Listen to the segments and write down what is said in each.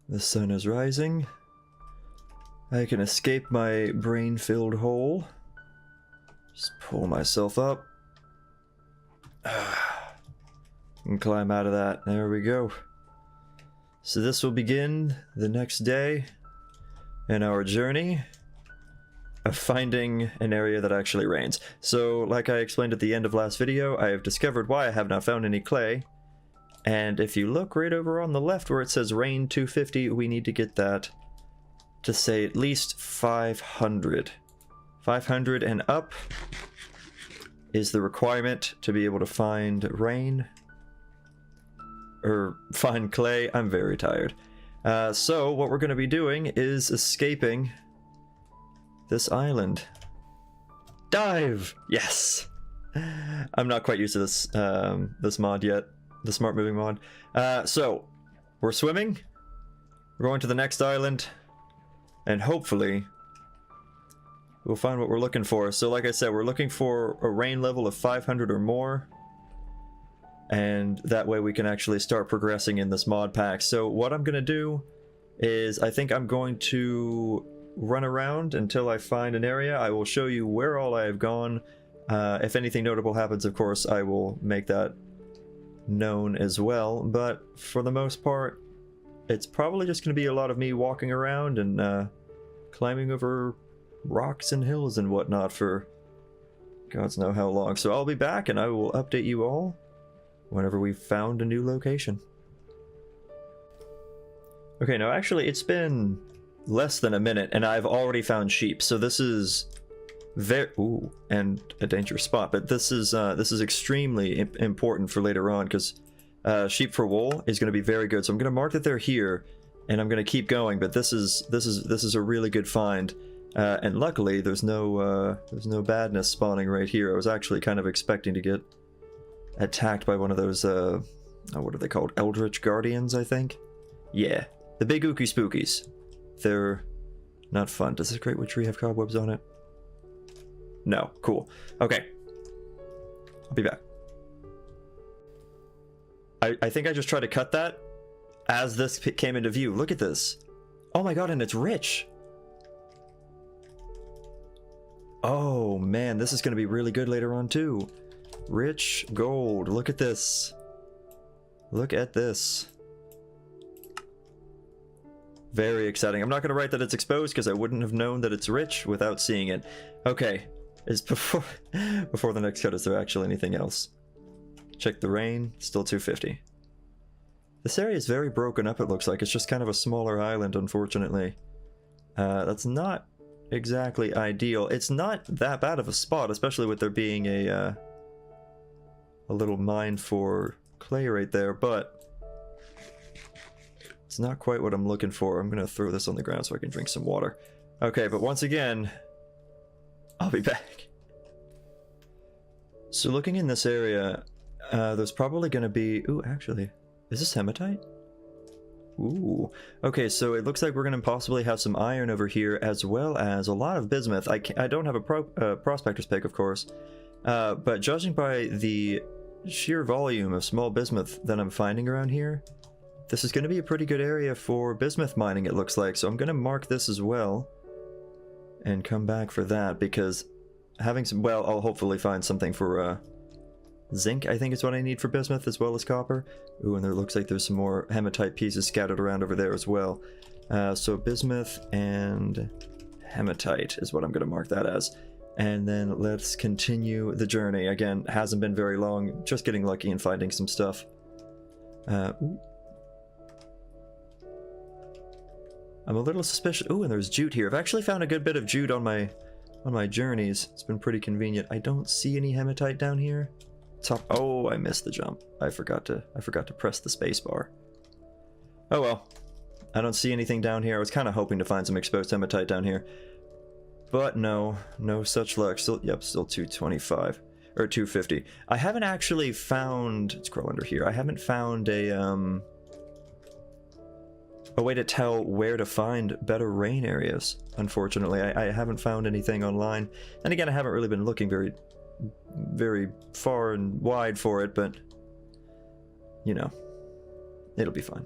The sun is rising. I can escape my brain-filled hole. Just pull myself up. And climb out of that. There we go. So this will begin the next day in our journey of finding an area that actually rains. So, like I explained at the end of last video, I have discovered why I have not found any clay. And if you look right over on the left where it says rain 250, we need to get that to say at least 500. 500 and up is the requirement to be able to find rain. Or find clay. I'm very tired. So what we're going to be doing is escaping this island. Dive! Yes! I'm not quite used to this this mod yet. The smart moving mod. So we're swimming. We're going to the next island. And hopefully we'll find what we're looking for. So like I said, we're looking for a rain level of 500 or more. And that way we can actually start progressing in this mod pack. So what I'm going to do is I think I'm going to run around until I find an area. I will show you where all I have gone. If anything notable happens, of course, I will make that known as well. But for the most part, it's probably just going to be a lot of me walking around and climbing over rocks and hills and whatnot for gods know how long. So I'll be back and I will update you all whenever we've found a new location. Okay, now actually it's been less than a minute and I've already found sheep, so this is very and a dangerous spot, but this is extremely important for later on, because sheep for wool is going to be very good. So I'm going to mark that they're here and I'm going to keep going, but this is a really good find, and luckily there's no badness spawning right here. I was actually kind of expecting to get attacked by one of those what are they called, eldritch guardians, I think. Yeah, the big ooky spookies. They're not fun. Does this greatwood tree have cobwebs on it? No. Cool. Okay, I'll be back. I think I just tried to cut that as this came into view. Look at this. Oh my god, and it's rich. Oh man, this is going to be really good later on too. Rich gold. Look at this. Look at this. Very exciting. I'm not going to write that it's exposed because I wouldn't have known that it's rich without seeing it. Okay. Is before the next cut, is there actually anything else? Check the rain. Still 250. This area is very broken up, it looks like. It's just kind of a smaller island, unfortunately. That's not exactly ideal. It's not that bad of a spot, especially with there being a little mine for clay right there, but it's not quite what I'm looking for. I'm gonna throw this on the ground so I can drink some water. Okay, but once again, I'll be back. So looking in this area, there's probably gonna be... Ooh, actually, is this hematite? Ooh. Okay, so it looks like we're gonna possibly have some iron over here, as well as a lot of bismuth. I don't have a prospector's pick, of course, but judging by the sheer volume of small bismuth that I'm finding around here, this is going to be a pretty good area for bismuth mining, it looks like. So I'm going to mark this as well and come back for that, because having some... Well, I'll hopefully find something for zinc, I think is what I need for bismuth, as well as copper. Ooh, and there looks like there's some more hematite pieces scattered around over there as well. So bismuth and hematite is what I'm going to mark that as. And then let's continue the journey. Again, hasn't been very long, just getting lucky and finding some stuff. Ooh. I'm a little suspicious. Ooh, and there's jute here. I've actually found a good bit of jute on my journeys. It's been pretty convenient. I don't see any hematite down here. Oh, I missed the jump. I forgot to press the space bar. Oh well. I don't see anything down here. I was kind of hoping to find some exposed hematite down here. But no such luck. Still 225 or 250. I haven't actually found, let's scroll under here. I haven't found a way to tell where to find better rain areas. Unfortunately, I haven't found anything online. And again, I haven't really been looking very far and wide for it, but you know, It'll be fine.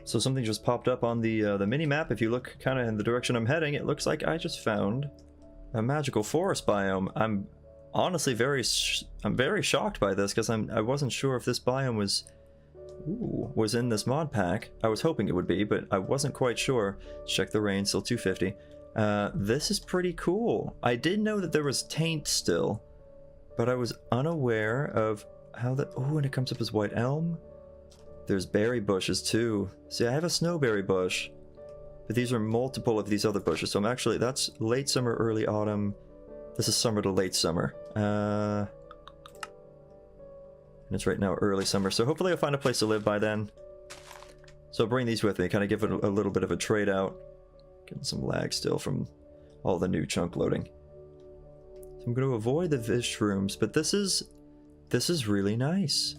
So something just popped up on the mini-map. If you look kind of in the direction I'm heading, it looks like I just found a magical forest biome. I'm honestly very shocked by this, because I wasn't sure if this biome was in this mod pack. I was hoping it would be, but I wasn't quite sure. Let's check the rain, still 250. This is pretty cool. I did know that there was taint still, but I was unaware of how that... Oh, and it comes up as white elm. There's berry bushes too. See, I have a snowberry bush, but these are multiple of these other bushes. So I'm actually... That's late summer, early autumn. This is summer to late summer. And it's right now early summer. So hopefully I'll find a place to live by then. So I'll bring these with me, kind of give it a little bit of a trade out. Getting some lag still from all the new chunk loading. So I'm going to avoid the fish rooms, but this is really nice.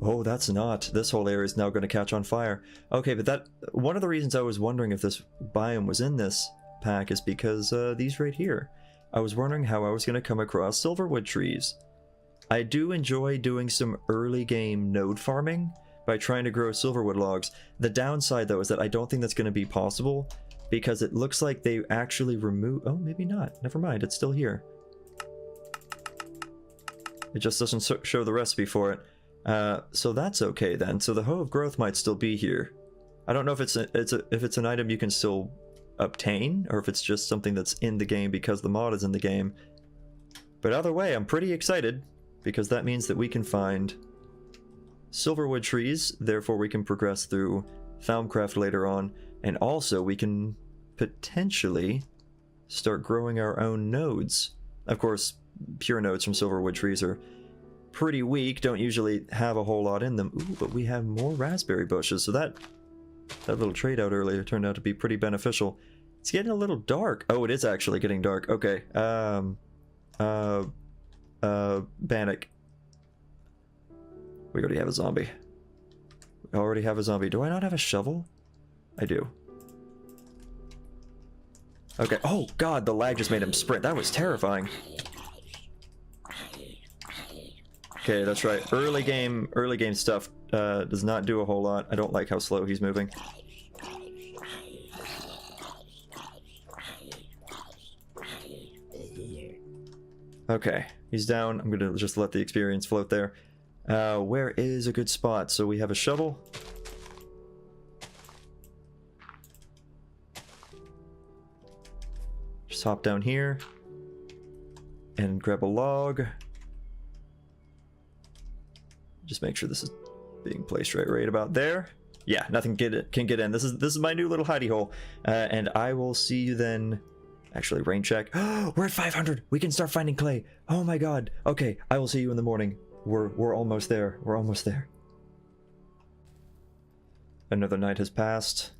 Oh, that's not. This whole area is now going to catch on fire. Okay, but one of the reasons I was wondering if this biome was in this pack is because these right here. I was wondering how I was going to come across silverwood trees. I do enjoy doing some early game node farming by trying to grow silverwood logs. The downside though is that I don't think that's going to be possible, because it looks like they actually remove... Oh, maybe not. Never mind, it's still here. It just doesn't show the recipe for it. So that's okay then. So the Hoe of Growth might still be here. I don't know if it's an item you can still obtain, or if it's just something that's in the game because the mod is in the game. But either way, I'm pretty excited, because that means that we can find silverwood trees, therefore we can progress through Thaumcraft later on, and also we can potentially start growing our own nodes. Of course, pure nodes from silverwood trees are pretty weak, don't usually have a whole lot in them. Ooh, but we have more raspberry bushes, so that little trade out earlier turned out to be pretty beneficial. It's getting a little dark. Oh, it is actually getting dark. Okay. Bannock. We already have a zombie. We already have a zombie. Do I not have a shovel? I do. Okay. Oh, God, the lag just made him sprint. That was terrifying. Okay, that's right. Early game stuff does not do a whole lot. I don't like how slow he's moving. Okay, he's down. I'm gonna just let the experience float there. Where is a good spot? So we have a shovel. Just hop down here and grab a log. Just make sure this is being placed right about there. Yeah, nothing can get in. This is my new little hidey hole. And I will see you then. Actually, rain check. We're at 500. We can start finding clay. Oh my god. Okay, I will see you in the morning. We're almost there. We're almost there. Another night has passed.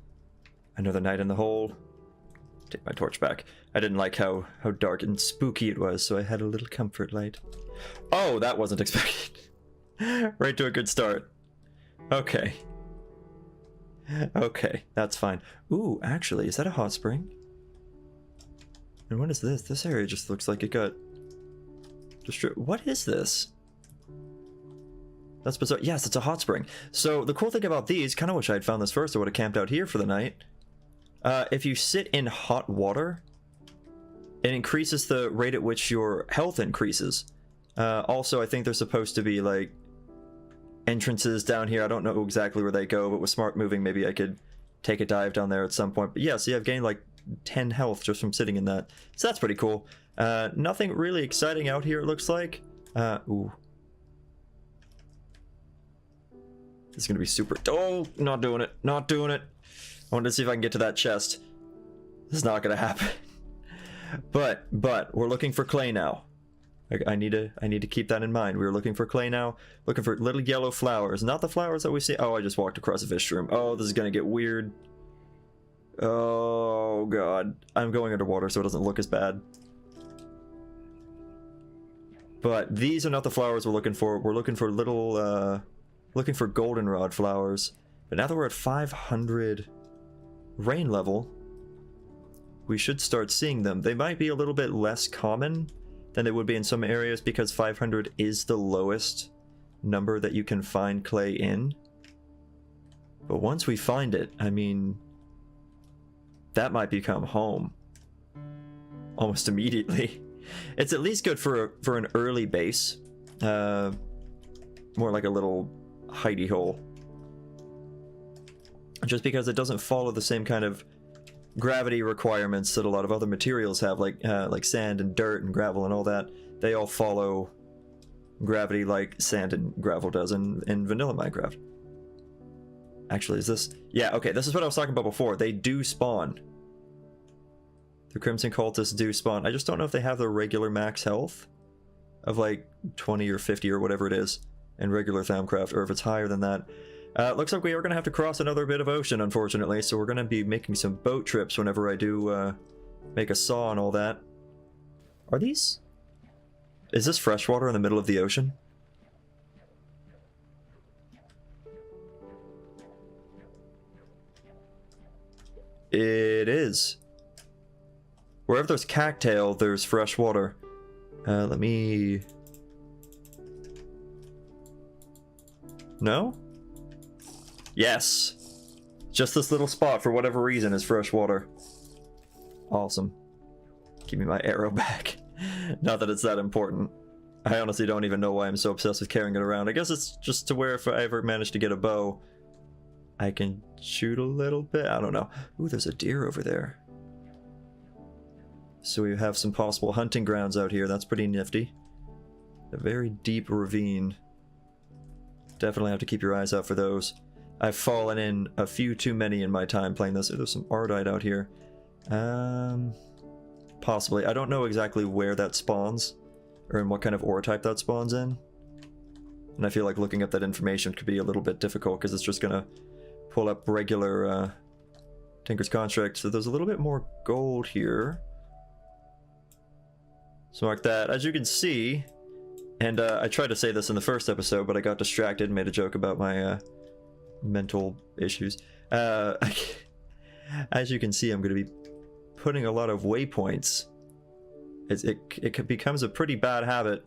Another night in the hole. Take my torch back. I didn't like how dark and spooky it was, so I had a little comfort light. Oh, that wasn't expected. Right to a good start. Okay. Okay, that's fine. Ooh, actually, is that a hot spring? And what is this? This area just looks like it got destroyed. What is this? That's bizarre. Yes, it's a hot spring. So the cool thing about these, kind of wish I had found this first. I would have camped out here for the night. If you sit in hot water, it increases the rate at which your health increases. Also, I think there's supposed to be like entrances down here. I don't know exactly where they go, but with smart moving, maybe I could take a dive down there at some point. But yeah, see, I've gained like 10 health just from sitting in that. So that's pretty cool. Nothing really exciting out here, it looks like. Ooh. This is gonna be super... Oh, not doing it. Not doing it. I wanted to see if I can get to that chest. This is not gonna happen. But we're looking for clay now. I need to keep that in mind. We're looking for clay now. Looking for little yellow flowers. Not the flowers that we see. Oh, I just walked across a fish room. Oh, this is gonna get weird. Oh god, I'm going underwater so it doesn't look as bad. But these are not the flowers we're looking for. We're looking for little looking for goldenrod flowers. But now that we're at 500 rain level, we should start seeing them. They might be a little bit less common than they would be in some areas, because 500 is the lowest number that you can find clay in. But once we find it, I mean, that might become home almost immediately. It's at least good for an early base, more like a little hidey hole, just because it doesn't follow the same kind of gravity requirements that a lot of other materials have, like sand and dirt and gravel and all that. They all follow gravity like sand and gravel does in vanilla Minecraft. Actually, is this... Yeah, okay, this is what I was talking about before. They do spawn. The Crimson Cultists do spawn. I just don't know if they have their regular max health of like 20 or 50 or whatever it is in regular Thaumcraft, or if it's higher than that. Looks like we are going to have to cross another bit of ocean, unfortunately, so we're going to be making some boat trips whenever I do make a saw and all that. Are these... Is this freshwater in the middle of the ocean? It is. Wherever there's cactail, there's fresh water. Let me... No? Yes! Just this little spot, for whatever reason, is fresh water. Awesome. Give me my arrow back. Not that it's that important. I honestly don't even know why I'm so obsessed with carrying it around. I guess it's just to where if I ever manage to get a bow, I can shoot a little bit. I don't know. Ooh, there's a deer over there. So we have some possible hunting grounds out here. That's pretty nifty. A very deep ravine. Definitely have to keep your eyes out for those. I've fallen in a few too many in my time playing this. Oh, there's some ardite out here. Possibly. I don't know exactly where that spawns, or in what kind of ore type that spawns in. And I feel like looking up that information could be a little bit difficult, because it's just gonna pull up regular Tinker's Construct. So there's a little bit more gold here. So mark that. As you can see, and I tried to say this in the first episode, but I got distracted and made a joke about my mental issues. As you can see, I'm going to be putting a lot of waypoints. It becomes a pretty bad habit.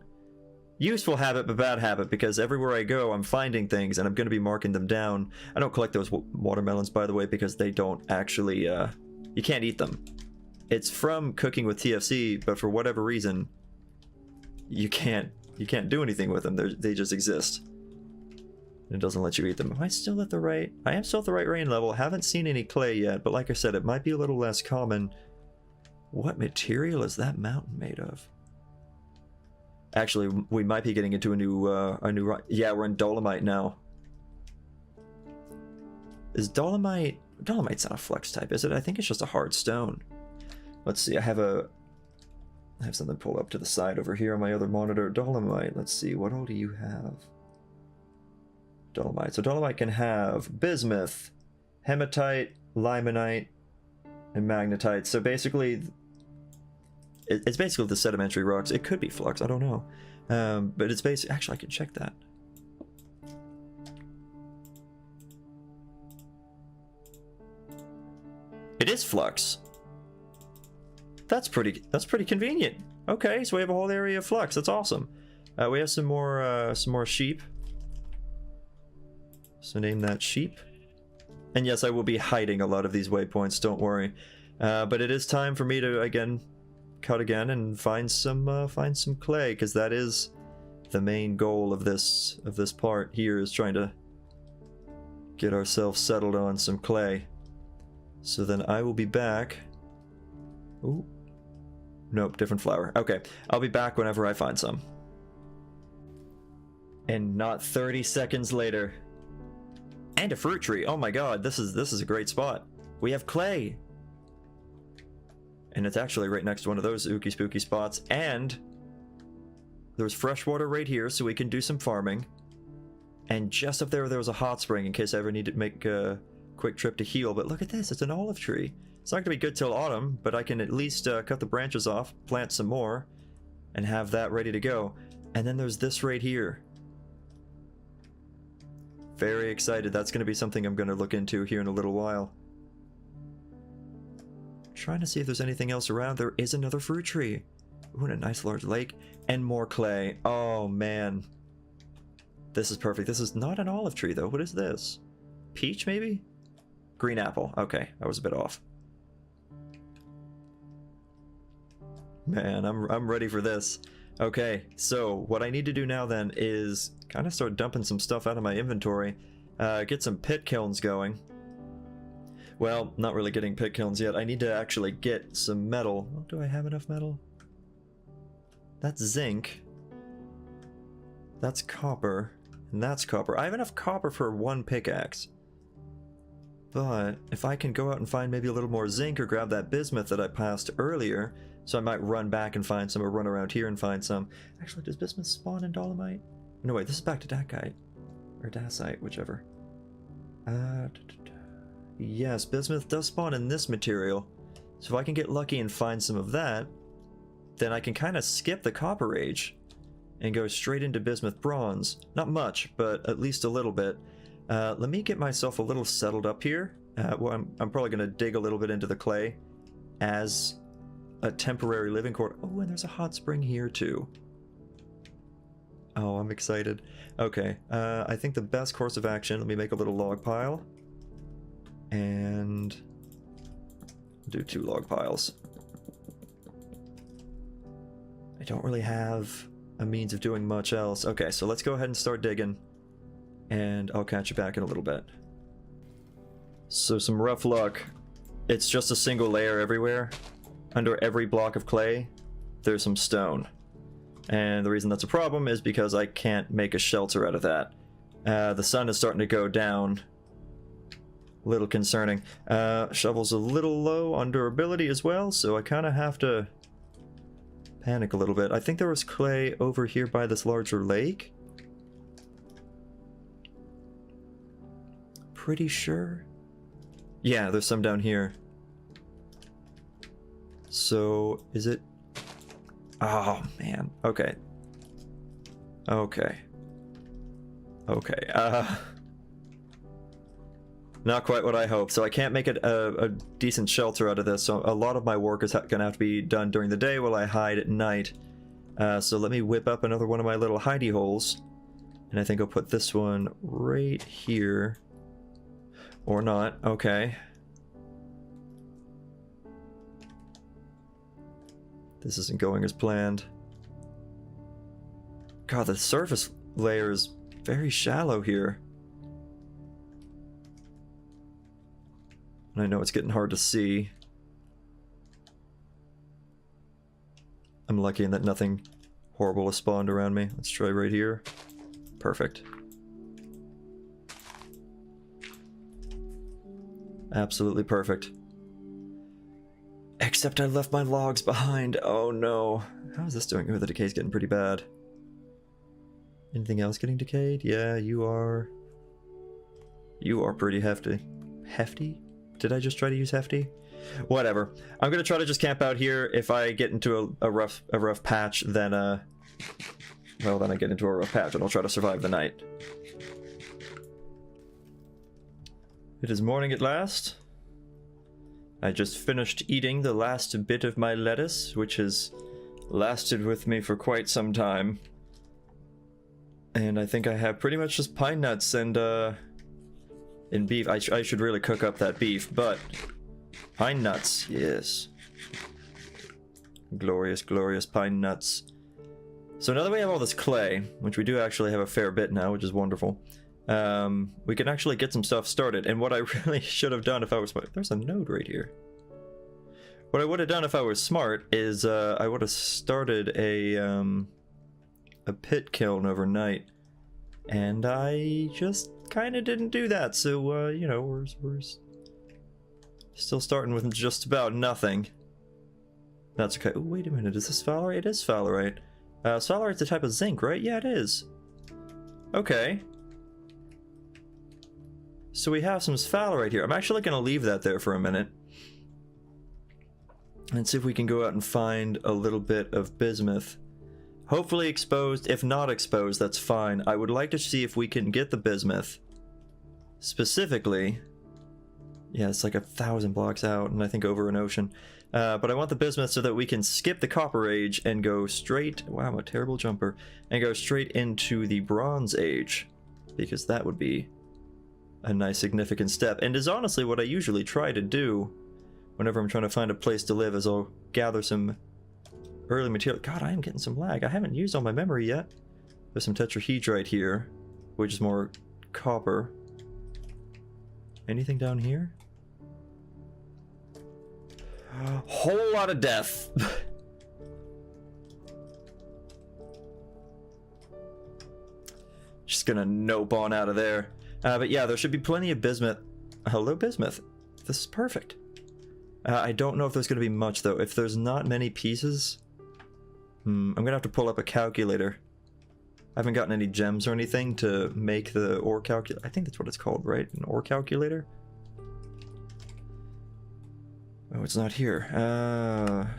Useful habit, but bad habit, because everywhere I go, I'm finding things, and I'm going to be marking them down. I don't collect those watermelons, by the way, because they don't actually... you can't eat them. It's from cooking with TFC, but for whatever reason, you can't do anything with them. They just exist. It doesn't let you eat them. Am I still at the right... I am still at the right rain level. Haven't seen any clay yet, but like I said, it might be a little less common. What material is that mountain made of? Actually, we might be getting into a new... Yeah, we're in Dolomite now. Is Dolomite... Dolomite's not a flux type, is it? I think it's just a hard stone. Let's see, I have something pulled up to the side over here on my other monitor. Dolomite, let's see, what all do you have? Dolomite. So Dolomite can have bismuth, hematite, limonite, and magnetite. So basically, it's basically the sedimentary rocks. It could be flux, I don't know. But it's basically... Actually, I can check that. It is flux. That's pretty convenient. Okay, so we have a whole area of flux. That's awesome. We have some more sheep. So name that sheep. And yes, I will be hiding a lot of these waypoints, don't worry. But it is time for me to cut again and find some clay, because that is the main goal of this part here, is trying to get ourselves settled on some clay. So then I will be back. Ooh. Nope, different flower. Okay, I'll be back whenever I find some. And not 30 seconds later. And a fruit tree. Oh my god, this is a great spot. We have clay. And it's actually right next to one of those ooky spooky spots. And there's fresh water right here, so we can do some farming. And just up there was a hot spring in case I ever need to make a quick trip to heal. But look at this, it's an olive tree. It's not going to be good till autumn, but I can at least cut the branches off, plant some more, and have that ready to go. And then there's this right here. Very excited. That's going to be something I'm going to look into here in a little while. Trying to see if there's anything else around. There is another fruit tree. Ooh, and a nice large lake. And more clay. Oh, man. This is perfect. This is not an olive tree, though. What is this? Peach, maybe? Green apple. Okay, I was a bit off. Man, I'm ready for this. Okay, so what I need to do now then is kind of start dumping some stuff out of my inventory. Get some pit kilns going. Well, not really getting pit kilns yet. I need to actually get some metal. Oh, do I have enough metal? That's zinc. That's copper. And that's copper. I have enough copper for one pickaxe. But if I can go out and find maybe a little more zinc or grab that bismuth that I passed earlier, so I might run back and find some or run around here and find some. Actually, does bismuth spawn in Dolomite? No, wait, this is back to Dacite. Or Dacite, whichever. Yes, bismuth does spawn in this material. So if I can get lucky and find some of that, then I can kind of skip the Copper Age and go straight into Bismuth Bronze. Not much, but at least a little bit. Let me get myself a little settled up here. Well, I'm probably going to dig a little bit into the clay as a temporary living quarter. Oh, and there's a hot spring here too. Oh, I'm excited. Okay, I think the best course of action, let me make a little log pile. And do 2 log piles. I don't really have a means of doing much else. Okay, so let's go ahead and start digging. And I'll catch you back in a little bit. So some rough luck. It's just a single layer everywhere. Under every block of clay, there's some stone. And the reason that's a problem is because I can't make a shelter out of that. The sun is starting to go down. A little concerning. Shovel's a little low on durability as well, so I kind of have to panic a little bit. I think there was clay over here by this larger lake. Pretty sure. Yeah, there's some down here. So, is it... Oh, man. Okay. Okay. Okay. Not quite what I hoped. So I can't make it a decent shelter out of this. So a lot of my work is going to have to be done during the day while I hide at night. So let me whip up another one of my little hidey holes. And I think I'll put this one right here. Or not. Okay. This isn't going as planned. God, the surface layer is very shallow here. And I know it's getting hard to see. I'm lucky in that nothing horrible has spawned around me. Let's try right here. Perfect. Absolutely perfect. Except I left my logs behind. Oh no. How is this doing? Oh, the decay's getting pretty bad. Anything else getting decayed? Yeah, you are. You are pretty hefty. Hefty? Did I just try to use hefty? Whatever. I'm gonna try to just camp out here. If I get into a rough patch, then well, then I get into a rough patch and I'll try to survive the night. It is morning at last. I just finished eating the last bit of my lettuce, which has lasted with me for quite some time. And I think I have pretty much just pine nuts and beef. I should really cook up that beef, but pine nuts, yes. Glorious, glorious pine nuts. So now that we have all this clay, which we do actually have a fair bit now, which is wonderful, we can actually get some stuff started. And what I really should have done if I was smart... There's a node right here. What I would have done if I was smart is I would have started a pit kiln overnight. And I just kind of didn't do that. So, you know, we're still starting with just about nothing. That's okay. Oh, wait a minute. Is this Sphalerite? It is Sphalerite. Sphalerite's a type of zinc, right? Yeah, it is. Okay. So we have some Sphalerite here. I'm actually going to leave that there for a minute. And see if we can go out and find a little bit of bismuth. Hopefully exposed. If not exposed, that's fine. I would like to see if we can get the bismuth. Specifically... Yeah, it's like 1,000 blocks out, and I think over an ocean. But I want the bismuth so that we can skip the copper age and go straight, wow, I'm a terrible jumper, and go straight into the bronze age, because that would be a nice significant step, and is honestly what I usually try to do whenever I'm trying to find a place to live, is I'll gather some early material. God, I am getting some lag. I haven't used all my memory yet. There's some tetrahedrite here, which is more copper. Anything down here? Whole lot of death. Just gonna nope on out of there. But yeah, there should be plenty of bismuth. Hello, bismuth. This is perfect. I don't know if there's gonna be much though. If there's not many pieces, I'm gonna have to pull up a calculator. I haven't gotten any gems or anything to make the ore calculator. I think that's what it's called, right? An ore calculator? Oh, it's not here.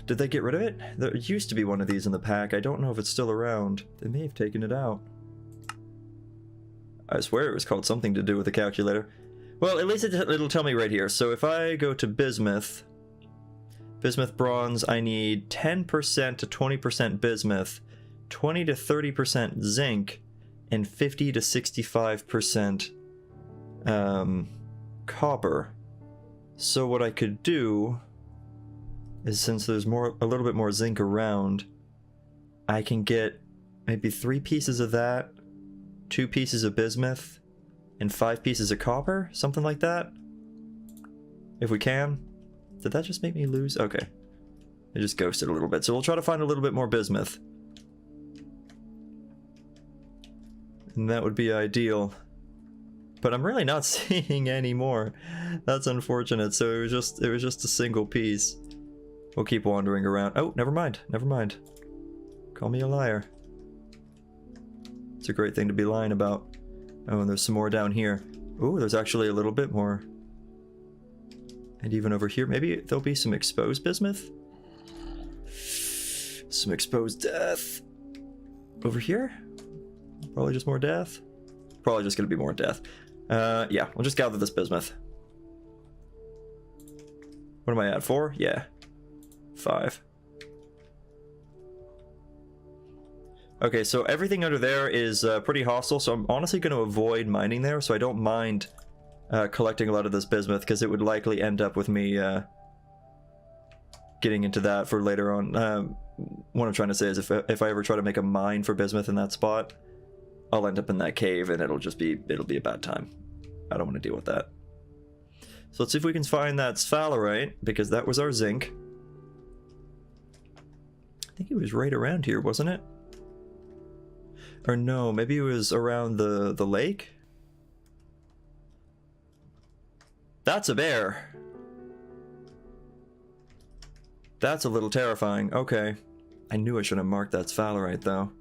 Did they get rid of it? There used to be one of these in the pack. I don't know if it's still around. They may have taken it out. I swear it was called something to do with the calculator. Well, at least it'll tell me right here. So if I go to Bismuth Bronze, I need 10% to 20% bismuth, 20 to 30% zinc, and 50 to 65% copper. So what I could do is, since there's a little bit more zinc around, I can get maybe 3 pieces of that, 2 pieces of bismuth, and 5 pieces of copper, something like that. If we can. Did that just make me lose? Okay. I just ghosted a little bit. So we'll try to find a little bit more bismuth. And that would be ideal. But I'm really not seeing any more. That's unfortunate. So it was just a single piece. We'll keep wandering around. Oh, never mind. Never mind. Call me a liar. It's a great thing to be lying about. Oh, and there's some more down here. Ooh, there's actually a little bit more. And even over here, maybe there'll be some exposed bismuth? Some exposed death. Over here? Probably just more death. Probably just gonna be more death. Yeah, we'll just gather this bismuth. What am I at? 4? Yeah. 5. Okay, so everything under there is pretty hostile, so I'm honestly going to avoid mining there, so I don't mind collecting a lot of this bismuth, because it would likely end up with me getting into that for later on. What I'm trying to say is if I ever try to make a mine for bismuth in that spot, I'll end up in that cave, and it'll be a bad time. I don't want to deal with that. So let's see if we can find that sphalerite, because that was our zinc. I think it was right around here, wasn't it? Or no, maybe it was around the lake? That's a bear. That's a little terrifying. Okay. I knew I should have marked that sphalerite, though.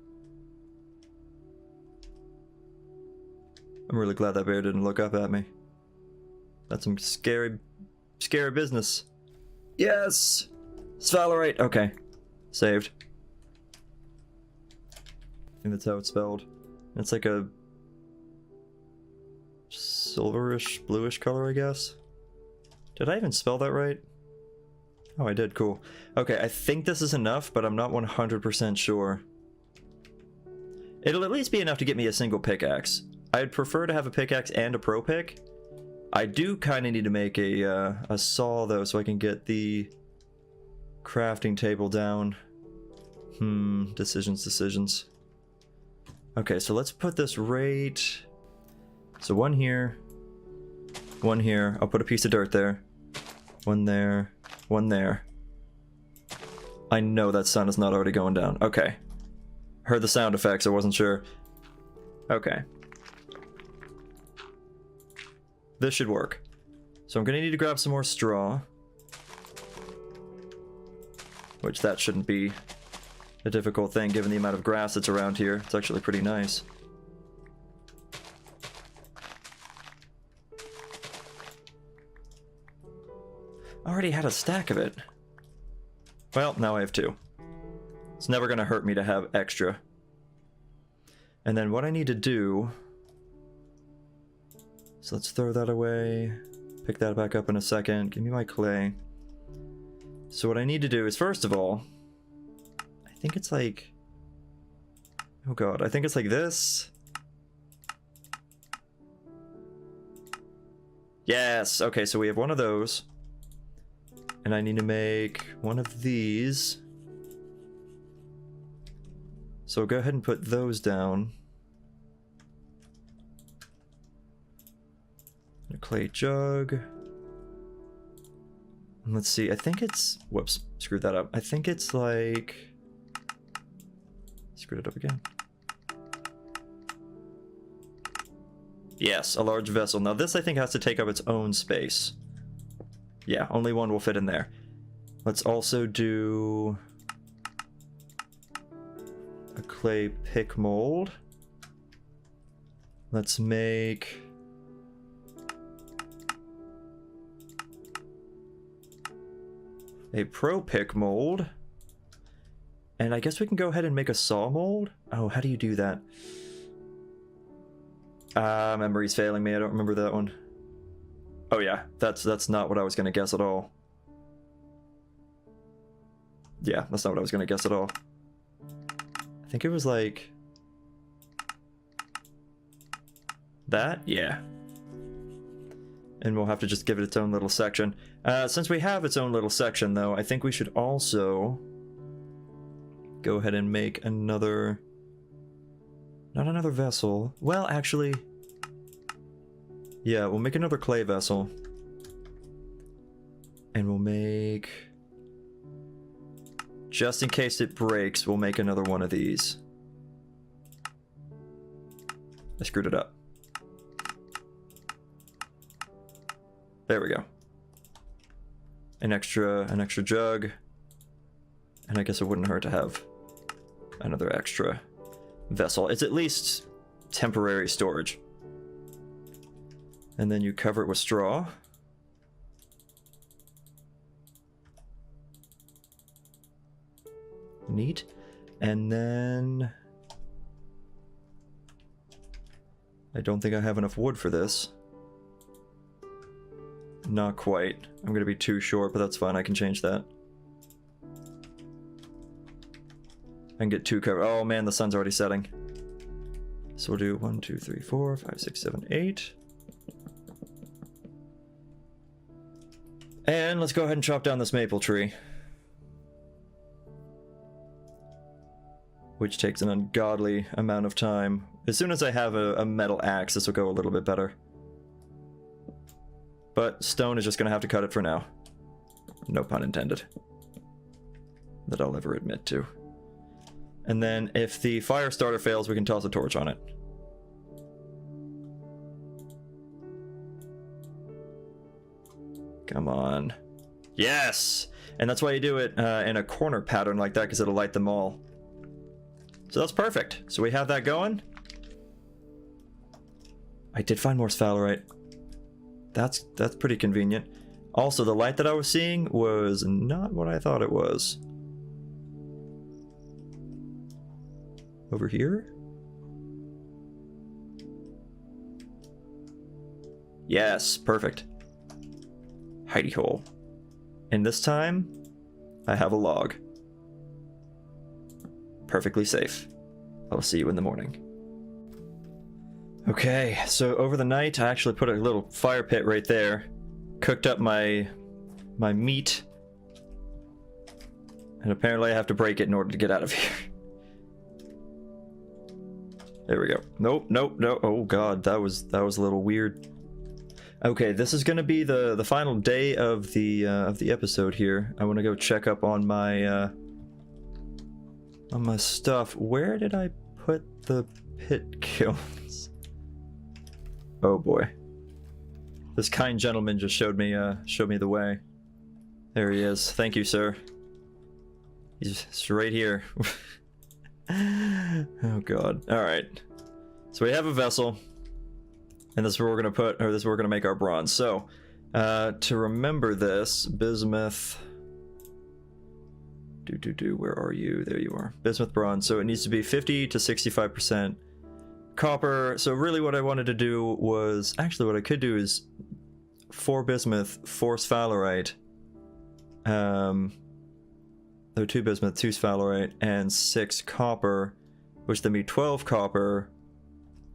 I'm really glad that bear didn't look up at me. That's some scary business. Yes! Sphalerite! Okay. Saved. I think that's how it's spelled. It's like a silverish, bluish color, I guess. Did I even spell that right? Oh, I did. Cool. Okay, I think this is enough, but I'm not 100% sure. It'll at least be enough to get me a single pickaxe. I'd prefer to have a pickaxe and a pro pick. I do kind of need to make a saw, though, so I can get the crafting table down. Decisions. Okay, so let's put this right... So one here. One here. I'll put a piece of dirt there. One there. One there. I know that sun is not already going down. Okay. Heard the sound effects, I wasn't sure. Okay. This should work. So I'm gonna need to grab some more straw. Which that shouldn't be a difficult thing given the amount of grass that's around here. It's actually pretty nice. I already had a stack of it. Well, now I have 2. It's never gonna hurt me to have extra. And then what I need to do... So let's throw that away. Pick that back up in a second. Give me my clay. So what I need to do is, first of all, I think it's like... Oh god, I think it's like this. Yes! Okay, so we have one of those. And I need to make one of these. So go ahead and put those down. A clay jug. And let's see, I think it's... Whoops, screwed that up. I think it's like... Screwed it up again. Yes, a large vessel. Now this I think has to take up its own space. Yeah, only one will fit in there. Let's also do a clay pick mold. Let's make a pro pick mold. And I guess we can go ahead and make a saw mold. Oh, how do you do that? Memory's failing me. I don't remember that one. Oh yeah, that's not what I was gonna guess at all. Yeah, that's not what I was gonna guess at all. I think it was like... that? Yeah. And we'll have to just give it its own little section. Since we have its own little section, though, I think we should also go ahead and make another... Not another vessel. Well, actually... Yeah, we'll make another clay vessel. And we'll make... Just in case it breaks, we'll make another one of these. I screwed it up. There we go. An extra jug. And I guess it wouldn't hurt to have another extra vessel. It's at least temporary storage. And then you cover it with straw. Neat. And then... I don't think I have enough wood for this. Not quite. I'm gonna be too short, but that's fine. I can change that. I can get two cover. Oh man, the sun's already setting. So we'll do 1, 2, 3, 4, 5, 6, 7, 8. And let's go ahead and chop down this maple tree. Which takes an ungodly amount of time. As soon as I have a metal axe, this will go a little bit better. But stone is just going to have to cut it for now. No pun intended. That I'll ever admit to. And then if the fire starter fails, we can toss a torch on it. Come on. Yes! And that's why you do it in a corner pattern like that, because it'll light them all. So that's perfect. So we have that going. I did find more sphalerite. That's pretty convenient. Also, the light that I was seeing was not what I thought it was. Over here? Yes, perfect. Hidey hole. And this time, I have a log. Perfectly safe. I'll see you in the morning. Okay, so over the night, I actually put a little fire pit right there. Cooked up my meat. And apparently I have to break it in order to get out of here. There we go. Nope, nope, no. Oh god, that was a little weird. Okay, this is gonna be the final day of the episode here. I want to go check up on my stuff. Where did I put the pit kilns? Oh boy, this kind gentleman just showed me the way. There he is. Thank you, sir. He's right here. Oh god. All right. So we have a vessel. And this is where we're gonna put, or this is where we're gonna make our bronze. So, to remember this, bismuth. Where are you? There you are. Bismuth bronze. So it needs to be 50 to 65% copper. So really, what I wanted to do was, actually, what I could do is 4 bismuth, 4 sphalerite, There are 2 bismuth, 2 sphalerite, and 6 copper, which then be 12 copper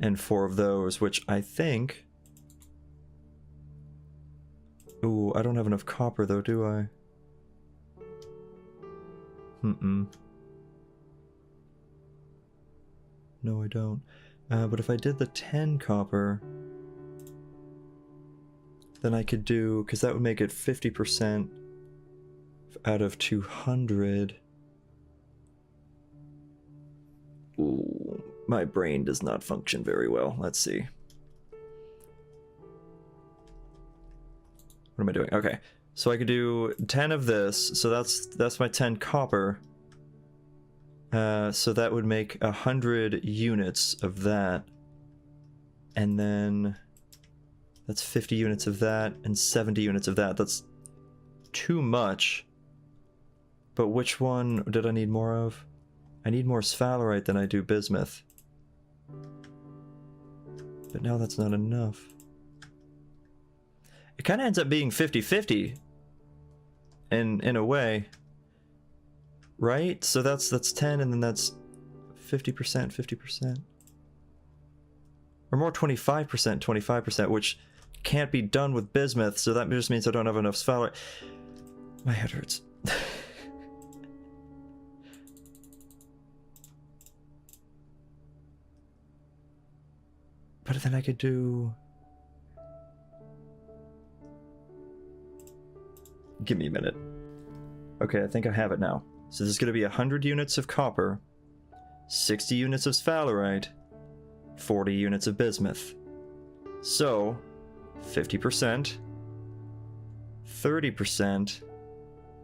and 4 of those, which I think... Ooh, I don't have enough copper though, do I? No, I don't. But if I did the 10 copper, then I could do, because that would make it 50% out of 200. Ooh, my brain does not function very well. Let's see. What am I doing? Okay, so I could do 10 of this, so that's my 10 copper. So that would make 100 units of that, and then that's 50 units of that and 70 units of that. That's too much. But which one did I need more of? I need more sphalerite than I do bismuth. But now that's not enough. It kind of ends up being 50-50 in a way. Right? So that's 10, and then that's 50%, 50%. Or more 25%, 25%, which can't be done with bismuth, so that just means I don't have enough sphalerite. My head hurts. But then I could do... Give me a minute. Okay, I think I have it now. So there's going to be 100 units of copper, 60 units of sphalerite, 40 units of bismuth. So, 50%, 30%,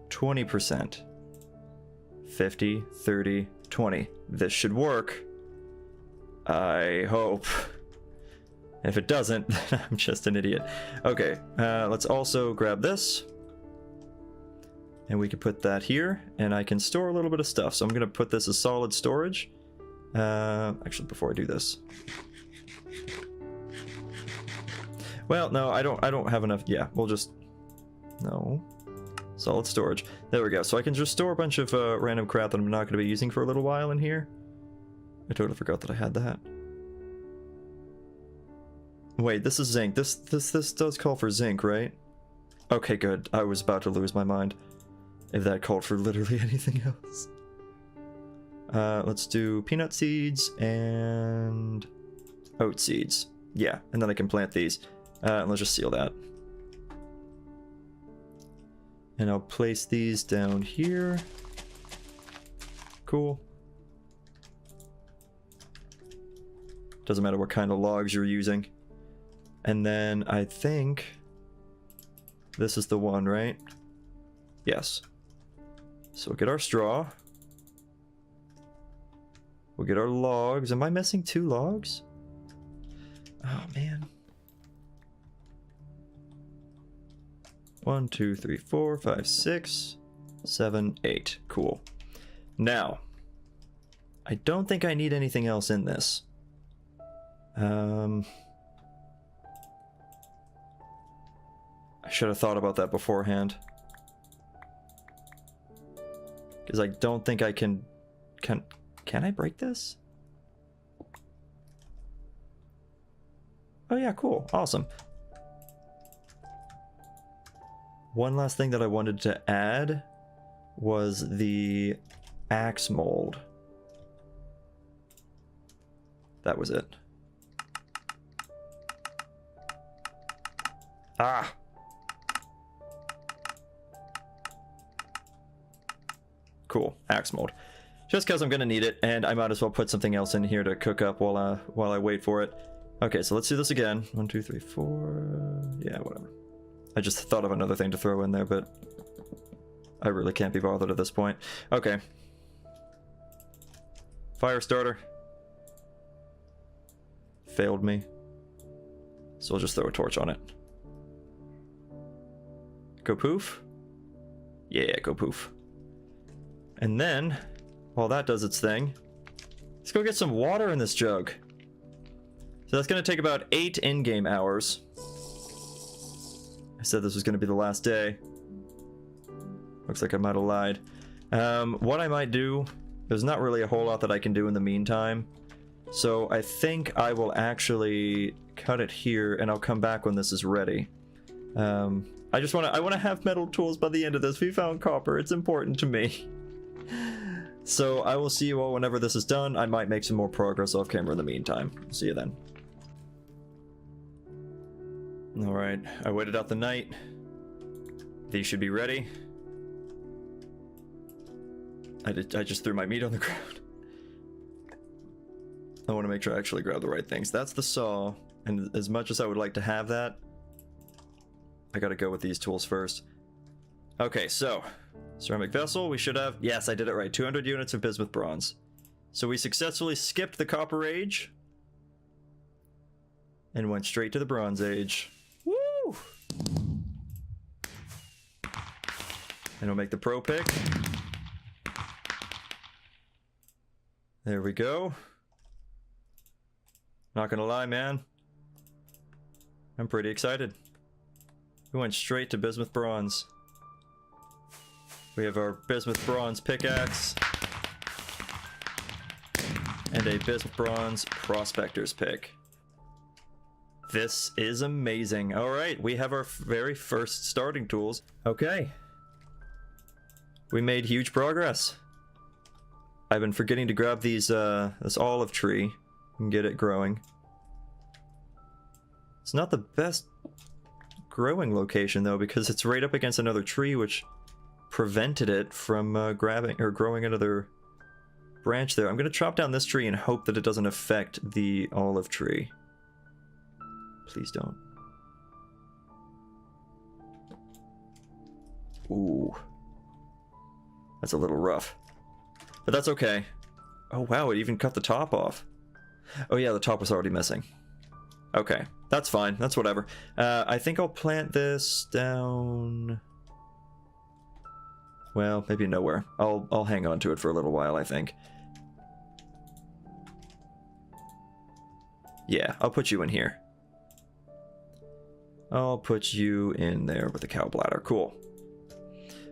20%. 50, 30, 20. This should work. I hope. If it doesn't, then I'm just an idiot. Okay, let's also grab this. And we can put that here, and I can store a little bit of stuff. So I'm going to put this as solid storage. Actually, before I do this. Well, no, I don't have enough. Yeah, we'll just... No. Solid storage. There we go. So I can just store a bunch of random crap that I'm not going to be using for a little while in here. I totally forgot that I had that. Wait, this is zinc. This does call for zinc, right? Okay, good. I was about to lose my mind if that called for literally anything else. Let's do peanut seeds and oat seeds. Yeah, and then I can plant these. Let's just seal that. And I'll place these down here. Cool. Doesn't matter what kind of logs you're using. And then I think this is the one, right? Yes. So we'll get our straw. We'll get our logs. Am I missing 2 logs? Oh, man. 1, 2, 3, 4, 5, 6, 7, 8. Cool. Now, I don't think I need anything else in this. I should have thought about that beforehand. Because I don't think I can I break this? Oh yeah, cool. Awesome. One last thing that I wanted to add was the axe mold. That was it. Ah! Cool, axe mold. Just because I'm gonna need it, and I might as well put something else in here to cook up while I wait for it. Okay, so let's do this again. 1, 2, 3, 4. Yeah, whatever. I just thought of another thing to throw in there, but I really can't be bothered at this point. Okay. Fire starter. Failed me. So we'll just throw a torch on it. Go poof? Yeah, go poof. And then, while that does its thing, let's go get some water in this jug. So that's going to take about 8 in-game hours. I said this was going to be the last day. Looks like I might have lied. What I might do, there's not really a whole lot that I can do in the meantime. So I think I will actually cut it here, and I'll come back when this is ready. I want to have metal tools by the end of this. We found copper. It's important to me. So I will see you all whenever this is done. I might make some more progress off camera in the meantime. See you then. Alright, I waited out the night. These should be ready. I just threw my meat on the ground. I want to make sure I actually grab the right things. That's the saw, and as much as I would like to have that, I gotta go with these tools first. Okay, so, ceramic vessel, we should have, yes, I did it right, 200 units of bismuth bronze. So we successfully skipped the Copper Age, and went straight to the Bronze Age. Woo! And we'll make the Pro Pick. There we go. Not gonna lie, man. I'm pretty excited. We went straight to Bismuth Bronze. We have our Bismuth Bronze pickaxe. And a Bismuth Bronze Prospector's pick. This is amazing. Alright, we have our very first starting tools. Okay. We made huge progress. I've been forgetting to grab these, this olive tree and get it growing. It's not the best growing location though, because it's right up against another tree, which prevented it from grabbing or growing another branch there. I'm gonna chop down this tree and hope that it doesn't affect the olive tree. Please don't. Ooh. That's a little rough. But that's okay. Oh wow, it even cut the top off. Oh yeah, the top was already missing. Okay, that's fine. That's whatever. I think I'll plant this down... Well, maybe nowhere. I'll hang on to it for a little while, I think. Yeah, I'll put you in here. I'll put you in there with the cow bladder. Cool.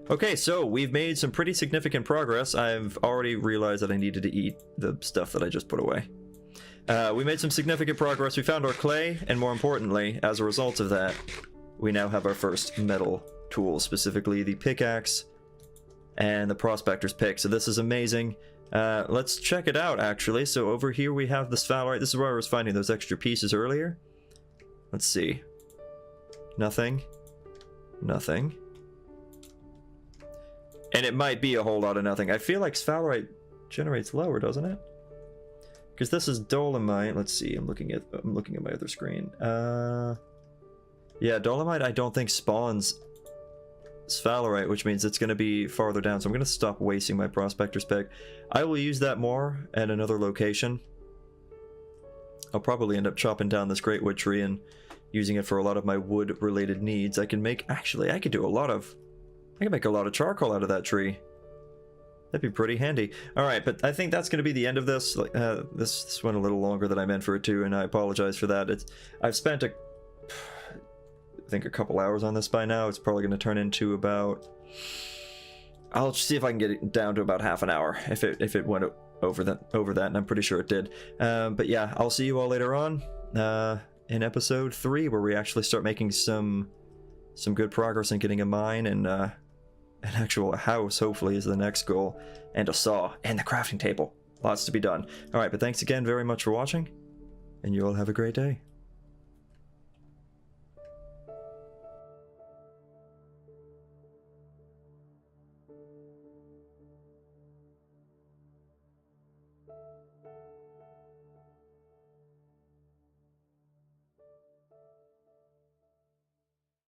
Okay, so we've made some pretty significant progress. I've already realized that I needed to eat the stuff that I just put away. We made some significant progress. We found our clay, and more importantly, as a result of that, we now have our first metal tools, specifically the pickaxe and the prospector's pick. So this is amazing. Let's check it out, actually. So over here we have the sphalerite. This is where I was finding those extra pieces earlier. Let's see. Nothing. Nothing. And it might be a whole lot of nothing. I feel like sphalerite generates lower, doesn't it? Because this is Dolomite. Let's see. I'm looking at my other screen. Yeah, Dolomite I don't think spawns sphalerite, which means it's going to be farther down. So I'm going to stop wasting my prospector's pick. I will use that more at another location. I'll probably end up chopping down this great wood tree and using it for a lot of my wood related needs. I can make, actually, I could do a lot of, I can make a lot of charcoal out of that tree. That'd be pretty handy. All right, but I think that's going to be the end of this. This went a little longer than I meant for it to, and I apologize for that. I've spent I think a couple hours on this by now. It's probably going to turn into about, I'll see if I can get it down to about half an hour if it went over that, and I'm pretty sure it did. But yeah, I'll see you all later on in episode 3, where we actually start making some good progress in getting a mine and an actual house, hopefully, is the next goal, and a saw and the crafting table. Lots to be done. All right, but thanks again very much for watching, and you all have a great day.